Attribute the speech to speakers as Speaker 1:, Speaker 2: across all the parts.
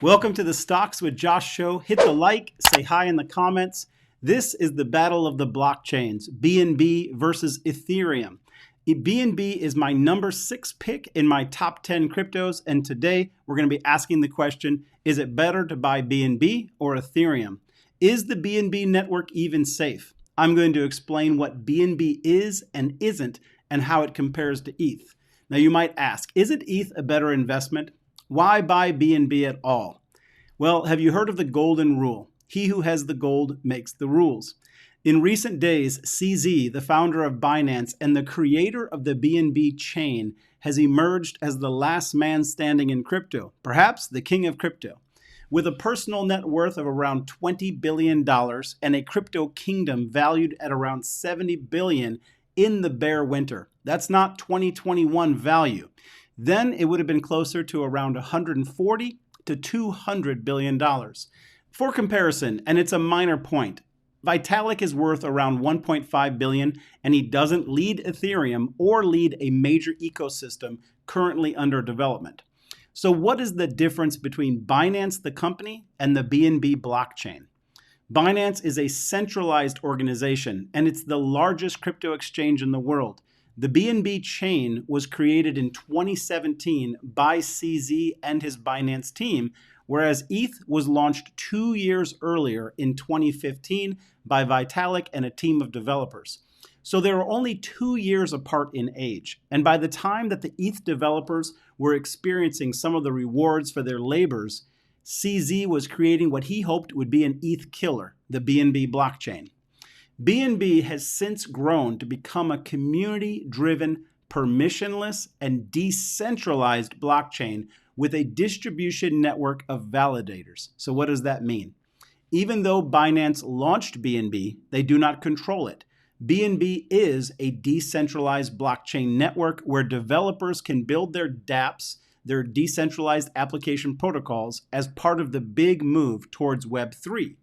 Speaker 1: Welcome to the Stocks with Josh show. Hit the like, say hi in the comments. This is the battle of the blockchains, BNB versus Ethereum. BNB is my number 6 pick in my top 10 cryptos, and today we're going to be asking the question, is it better to buy BNB or Ethereum? Is the BNB network even safe? I'm going to explain what BNB is and isn't and how it compares to ETH. Now you might ask, isn't ETH a better investment? Why buy BNB at all? Well, have you heard of the golden rule? He who has the gold makes the rules. In recent days, CZ, the founder of Binance and the creator of the BNB chain, has emerged as the last man standing in crypto, perhaps the king of crypto. With a personal net worth of around $20 billion and a crypto kingdom valued at around $70 billion in the bear winter. That's not 2021 value. Then it would have been closer to around $140 to $200 billion. For comparison, and it's a minor point, Vitalik is worth around $1.5 billion, and he doesn't lead Ethereum or lead a major ecosystem currently under development. So what is the difference between Binance, the company, and the BNB blockchain? Binance is a centralized organization, and it's the largest crypto exchange in the world. The BNB chain was created in 2017 by CZ and his Binance team, whereas ETH was launched 2 years earlier in 2015 by Vitalik and a team of developers. So they were only 2 years apart in age. And by the time that the ETH developers were experiencing some of the rewards for their labors, CZ was creating what he hoped would be an ETH killer, the BNB blockchain. BNB has since grown to become a community-driven, permissionless, and decentralized blockchain with a distribution network of validators. So what does that mean? Even though Binance launched BNB, they do not control it. BNB is a decentralized blockchain network where developers can build their dApps, their decentralized application protocols, as part of the big move towards Web3.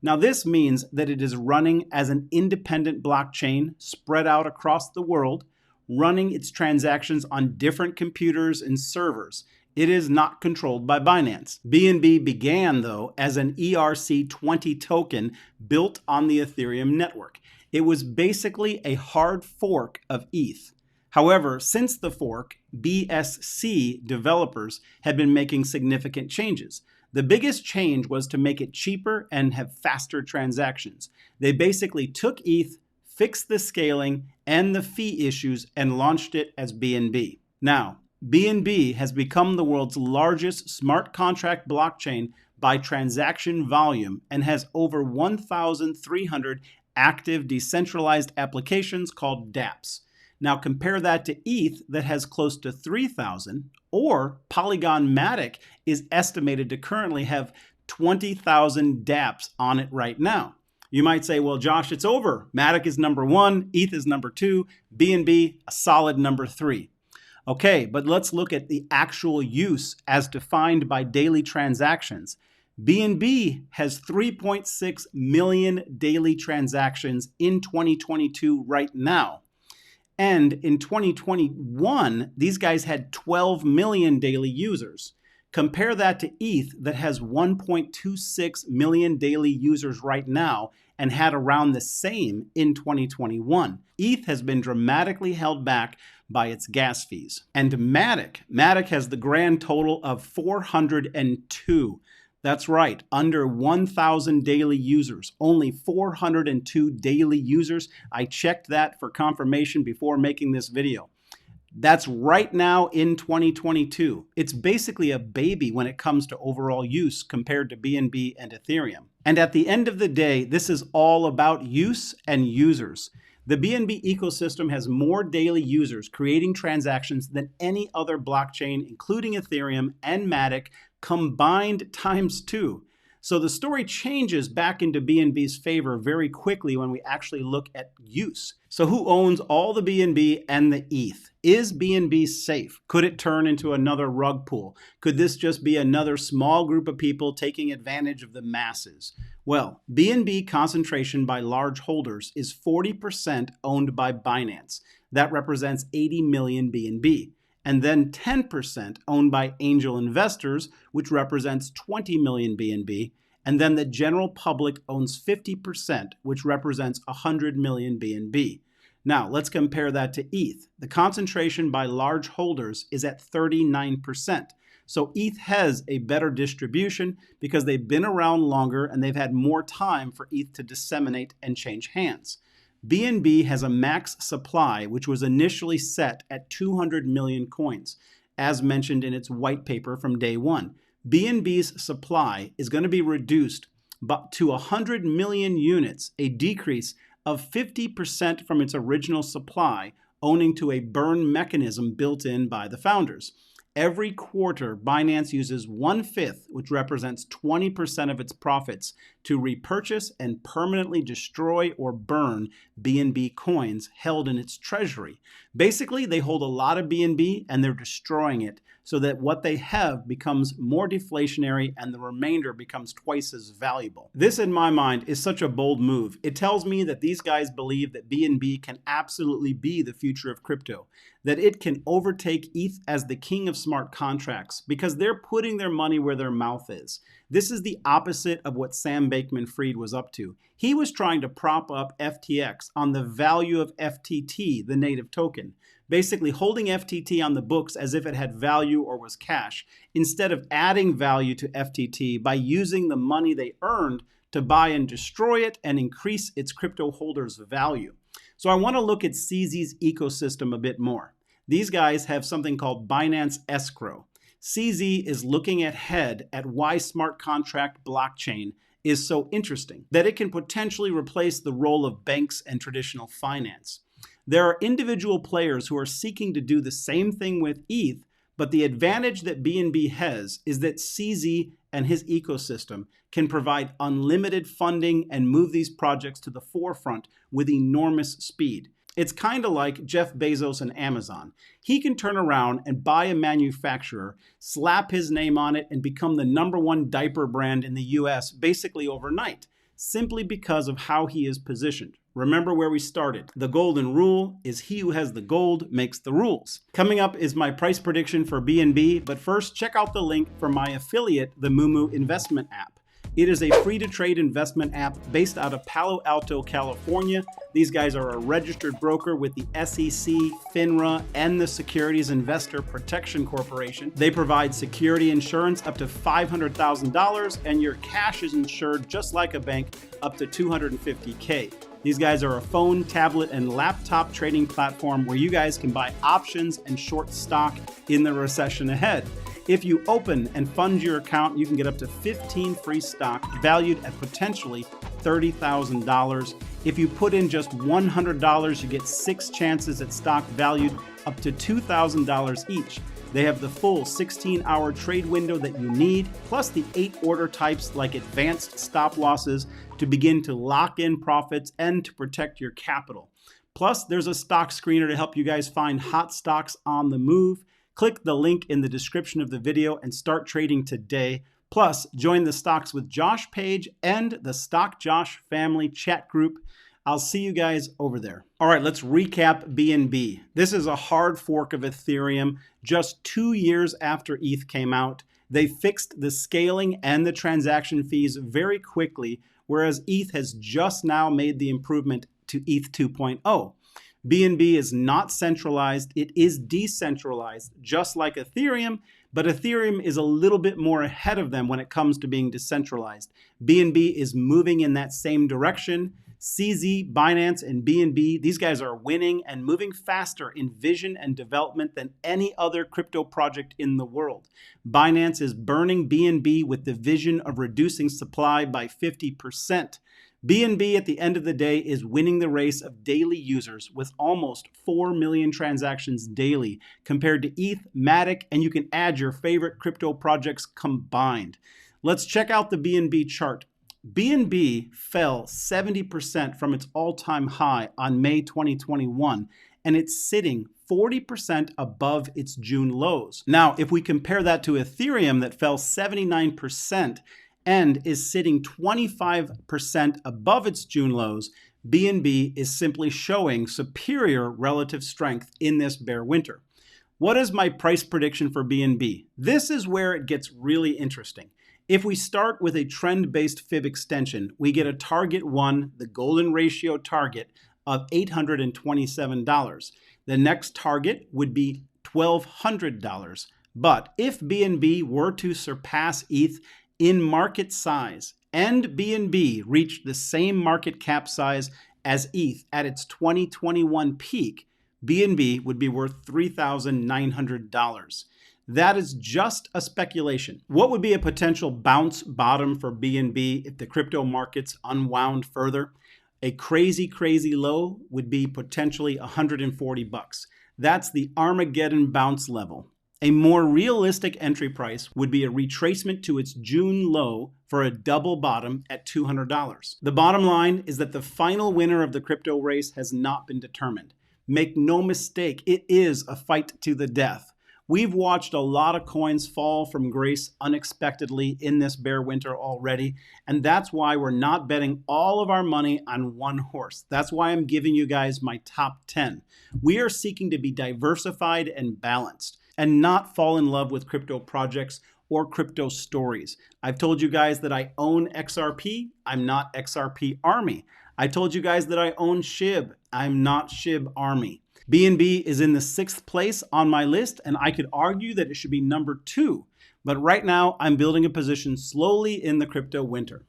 Speaker 1: Now this means that it is running as an independent blockchain spread out across the world, running its transactions on different computers and servers. It is not controlled by Binance. BNB began, though, as an ERC20 token built on the Ethereum network. It was basically a hard fork of ETH. However, since the fork, BSC developers have been making significant changes. The biggest change was to make it cheaper and have faster transactions. They basically took ETH, fixed the scaling and the fee issues, and launched it as BNB. Now, BNB has become the world's largest smart contract blockchain by transaction volume and has over 1,300 active decentralized applications called dApps. Now compare that to ETH that has close to 3,000, or Polygon Matic is estimated to currently have 20,000 dApps on it right now. You might say, well, Josh, it's over. Matic is number 1, ETH is number 2, BNB a solid number 3. Okay, but let's look at the actual use as defined by daily transactions. BNB has 3.6 million daily transactions in 2022 right now. And in 2021, these guys had 12 million daily users. Compare that to ETH that has 1.26 million daily users right now and had around the same in 2021. ETH has been dramatically held back by its gas fees. And Matic has the grand total of 402. That's right, under 1,000 daily users, only 402 daily users. I checked that for confirmation before making this video. That's right now in 2022. It's basically a baby when it comes to overall use compared to BNB and Ethereum. And at the end of the day, this is all about use and users. The BNB ecosystem has more daily users creating transactions than any other blockchain, including Ethereum and Matic, combined times 2. So the story changes back into BNB's favor very quickly when we actually look at use. So who owns all the BNB and the ETH? Is BNB safe? Could it turn into another rug pull? Could this just be another small group of people taking advantage of the masses? Well, BNB concentration by large holders is 40% owned by Binance. That represents 80 million BNB. and then 10% owned by angel investors, which represents 20 million BNB, and then the general public owns 50%, which represents 100 million BNB. Now, let's compare that to ETH. The concentration by large holders is at 39%. So ETH has a better distribution because they've been around longer and they've had more time for ETH to disseminate and change hands. BNB has a max supply, which was initially set at 200 million coins, as mentioned in its white paper from day one. BNB's supply is going to be reduced to 100 million units, a decrease of 50% from its original supply, owing to a burn mechanism built in by the founders. Every quarter, Binance uses 1/5, which represents 20% of its profits, to repurchase and permanently destroy or burn BNB coins held in its treasury. Basically, they hold a lot of BNB and they're destroying it so that what they have becomes more deflationary and the remainder becomes twice as valuable. This, in my mind, is such a bold move. It tells me that these guys believe that BNB can absolutely be the future of crypto, that it can overtake ETH as the king of smart contracts because they're putting their money where their mouth is. This is the opposite of what Sam Bankman-Fried was up to. He was trying to prop up FTX on the value of FTT, the native token, basically holding FTT on the books as if it had value or was cash, instead of adding value to FTT by using the money they earned to buy and destroy it and increase its crypto holders' value. So I want to look at CZ's ecosystem a bit more. These guys have something called Binance escrow. CZ is looking ahead at why smart contract blockchain is so interesting, that it can potentially replace the role of banks and traditional finance. There are individual players who are seeking to do the same thing with ETH, but the advantage that BNB has is that CZ and his ecosystem can provide unlimited funding and move these projects to the forefront with enormous speed. It's kind of like Jeff Bezos and Amazon. He can turn around and buy a manufacturer, slap his name on it, and become the #1 diaper brand in the US basically overnight, simply because of how he is positioned. Remember where we started. The golden rule is he who has the gold makes the rules. Coming up is my price prediction for BNB, but first check out the link for my affiliate, the moomoo investment app. It is a free-to-trade investment app based out of Palo Alto, California. These guys are a registered broker with the SEC, FINRA, and the Securities Investor Protection Corporation. They provide security insurance up to $500,000, and your cash is insured just like a bank up to $250K. These guys are a phone, tablet, and laptop trading platform where you guys can buy options and short stock in the recession ahead. If you open and fund your account, you can get up to 15 free stock valued at potentially $30,000. If you put in just $100, you get 6 chances at stock valued up to $2,000 each. They have the full 16-hour trade window that you need, plus the 8 order types like advanced stop losses to begin to lock in profits and to protect your capital. Plus, there's a stock screener to help you guys find hot stocks on the move. Click the link in the description of the video and start trading today. Plus, join the Stocks with Josh page and the Stock Josh family chat group. I'll see you guys over there. All right, let's recap BNB. This is a hard fork of Ethereum. Just 2 years after ETH came out, they fixed the scaling and the transaction fees very quickly, whereas ETH has just now made the improvement to ETH 2.0. BNB is not centralized, it is decentralized, just like Ethereum, but Ethereum is a little bit more ahead of them when it comes to being decentralized. BNB is moving in that same direction. CZ, Binance, and BNB, these guys are winning and moving faster in vision and development than any other crypto project in the world. Binance is burning BNB with the vision of reducing supply by 50%. BNB at the end of the day is winning the race of daily users with almost 4 million transactions daily compared to ETH, Matic, and you can add your favorite crypto projects combined. Let's check out the BNB chart. BNB fell 70% from its all-time high on May 2021, and it's sitting 40% above its June lows. Now, if we compare that to Ethereum that fell 79%, and is sitting 25% above its June lows, BNB is simply showing superior relative strength in this bear winter. What is my price prediction for BNB? This is where it gets really interesting. If we start with a trend-based fib extension, we get a target 1, the golden ratio target, of $827. The next target would be $1,200. But if BNB were to surpass ETH in market size and BNB reached the same market cap size as ETH at its 2021 peak, BNB would be worth $3,900. That is just a speculation. What would be a potential bounce bottom for BNB if the crypto markets unwound further? A crazy low would be potentially $140. That's the Armageddon bounce level. A more realistic entry price would be a retracement to its June low for a double bottom at $200. The bottom line is that the final winner of the crypto race has not been determined. Make no mistake, it is a fight to the death. We've watched a lot of coins fall from grace unexpectedly in this bear winter already, and that's why we're not betting all of our money on one horse. That's why I'm giving you guys my top 10. We are seeking to be diversified and balanced and not fall in love with crypto projects or crypto stories. I've told you guys that I own XRP. I'm not XRP Army. I told you guys that I own SHIB. I'm not SHIB Army. BNB is in the 6th place on my list, and I could argue that it should be number 2. But right now, I'm building a position slowly in the crypto winter.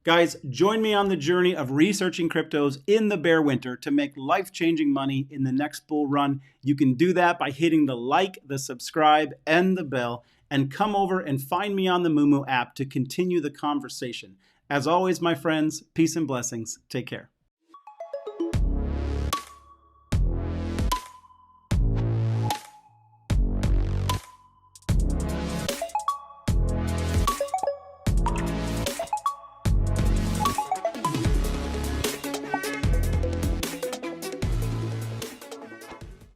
Speaker 1: Guys, join me on the journey of researching cryptos in the bear winter to make life-changing money in the next bull run. You can do that by hitting the like, the subscribe, and the bell, and come over and find me on the moomoo app to continue the conversation. As always, my friends, peace and blessings. Take care.